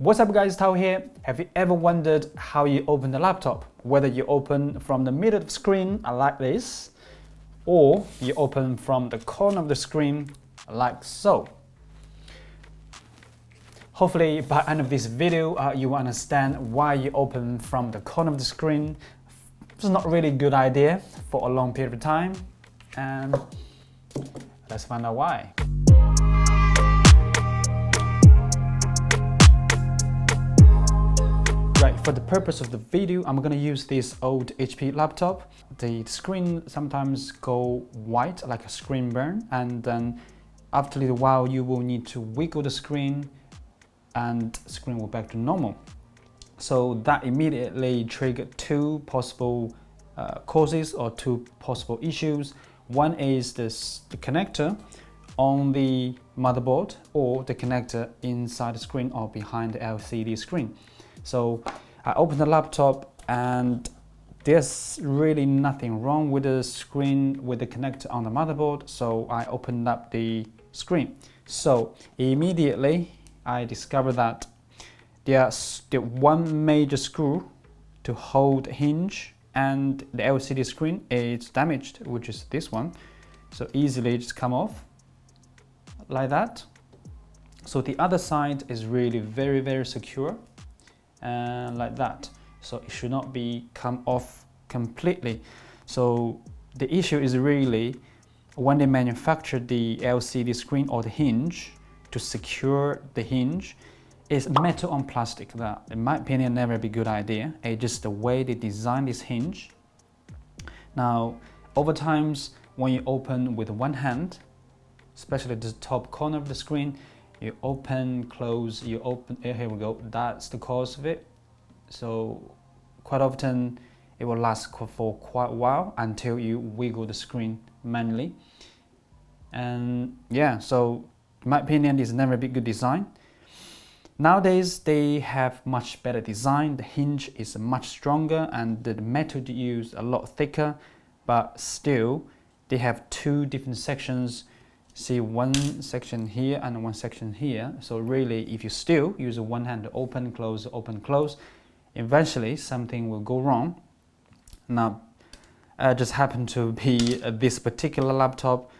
What's up guys, Tao here. Have you ever wondered how you open the laptop? Whether you open from the middle of the screen like this, or you open from the corner of the screen like so. Hopefully by the end of this video, you will understand why you open from the corner of the screen. It's not really a good idea for a long period of time, and let's find out why. Right, for the purpose of the video, I'm going to use this old HP laptop. The screen sometimes go white like a screen burn, and then after a little while you will need to wiggle the screen and the screen will back to normal. So that immediately triggered two possible causes or two possible issues. One is the connector on the motherboard, or the connector inside the screen or behind the LCD screen. So I opened the laptop and there's really nothing wrong with the screen with the connector on the motherboard. So I opened up the screen. So immediately I discovered that there's the one major screw to hold the hinge and the LCD screen is damaged, which is this one. So easily just come off like that. So the other side is really very secure. And like that, so it should not be come off completely. So the issue is really when they manufacture the LCD screen or the hinge to secure the hinge, is metal on plastic. That in my opinion never be a good idea. It's just the way they design this hinge. Now over times when you open with one hand, especially the top corner of the screen, you open, close, you open, here we go, that's the cause of it. So quite often it will last for quite a while until you wiggle the screen manually. And yeah, so in my opinion, this is never a good design. Nowadays they have much better design. The hinge is much stronger and the metal they use a lot thicker, but still they have two different sections. See, one section here and one section here. So really, if you still use one hand to open, close, eventually something will go wrong. Now, just happened to be this particular laptop.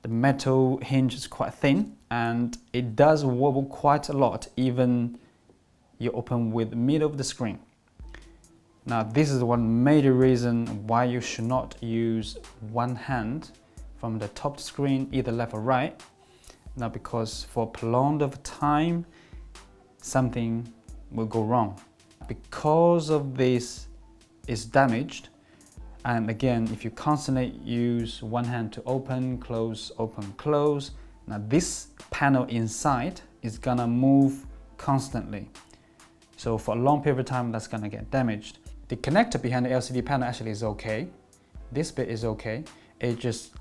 The metal hinge is quite thin and it does wobble quite a lot, even you open with the middle of the screen. Now, this is one major reason why you should not use one hand from the top screen, either left or right. Now, because for prolonged of time, something will go wrong. Because of this is damaged, and again, if you constantly use one hand to open, close, now this panel inside is gonna move constantly. So for a long period of time, that's gonna get damaged. The connector behind the LCD panel actually is okay. This bit is okay. It just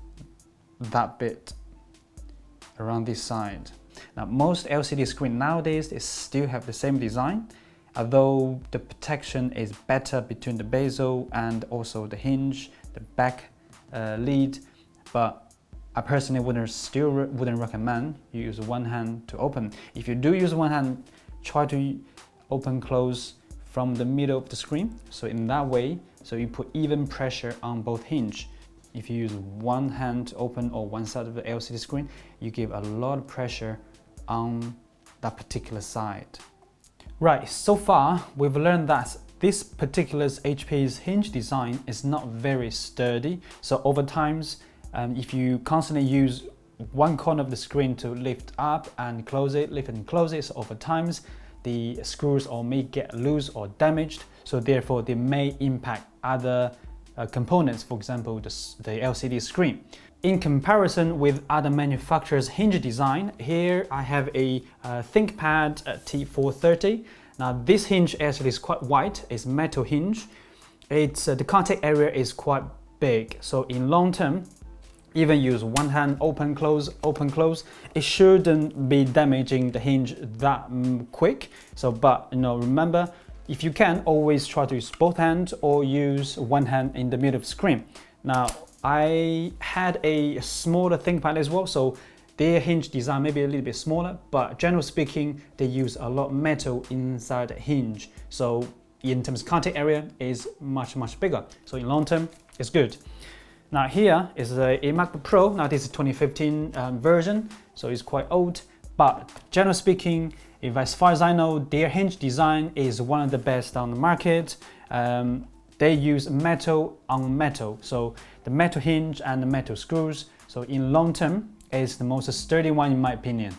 that bit around this side. Now most LCD screen nowadays, they still have the same design, although the protection is better between the bezel and also the hinge, the back lead. But I personally wouldn't recommend you use one hand to open. If you do use one hand, try to open close from the middle of the screen. So in that way, so you put even pressure on both hinge. If you use one hand to open or one side of the LCD screen, you give a lot of pressure on that particular side. Right, so far we've learned that this particular HP's hinge design is not very sturdy. So over times, if you constantly use one corner of the screen to lift up and close it, lift and close it, so over times the screws or may get loose or damaged. So therefore they may impact other components, for example, the LCD screen. In comparison with other manufacturers' hinge design, here I have a ThinkPad T430. Now this hinge actually is quite wide, it's metal hinge. It's the contact area is quite big, so in long term, even use one hand open close, it shouldn't be damaging the hinge that quick. So but remember, if you can, always try to use both hands or use one hand in the middle of the screen. Now, I had a smaller ThinkPad as well, so Their hinge design may be a little bit smaller, but generally speaking, they use a lot of metal inside the hinge. So in terms of contact area, is much bigger. So in long term, it's good. Now here is a MacBook Pro. Now this is 2015 version, so it's quite old. But generally speaking, as far as I know, their hinge design is one of the best on the market. They use metal on metal, so the metal hinge and the metal screws. So in long term, is the most sturdy one in my opinion.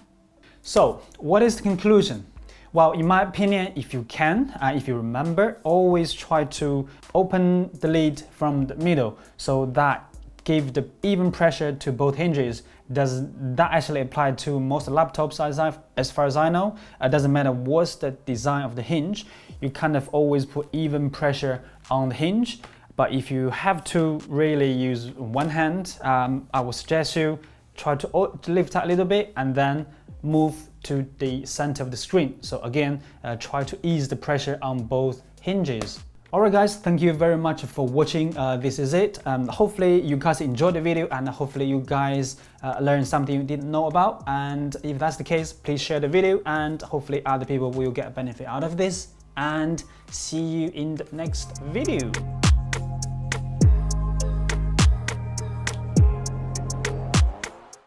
So what is the conclusion? Well, in my opinion, if you can, if you remember, always try to open the lid from the middle, so that give the even pressure to both hinges. Does that actually apply to most laptops as far as I know? It doesn't matter what's the design of the hinge, you kind of always put even pressure on the hinge. But if you have to really use one hand, I would suggest you try to lift that a little bit and then move to the center of the screen. So again, try to ease the pressure on both hinges. Alright guys, thank you very much for watching. This is it. Hopefully you guys enjoyed the video and hopefully you guys learned something you didn't know about. And if that's the case, please share the video and hopefully other people will get a benefit out of this. And see you in the next video.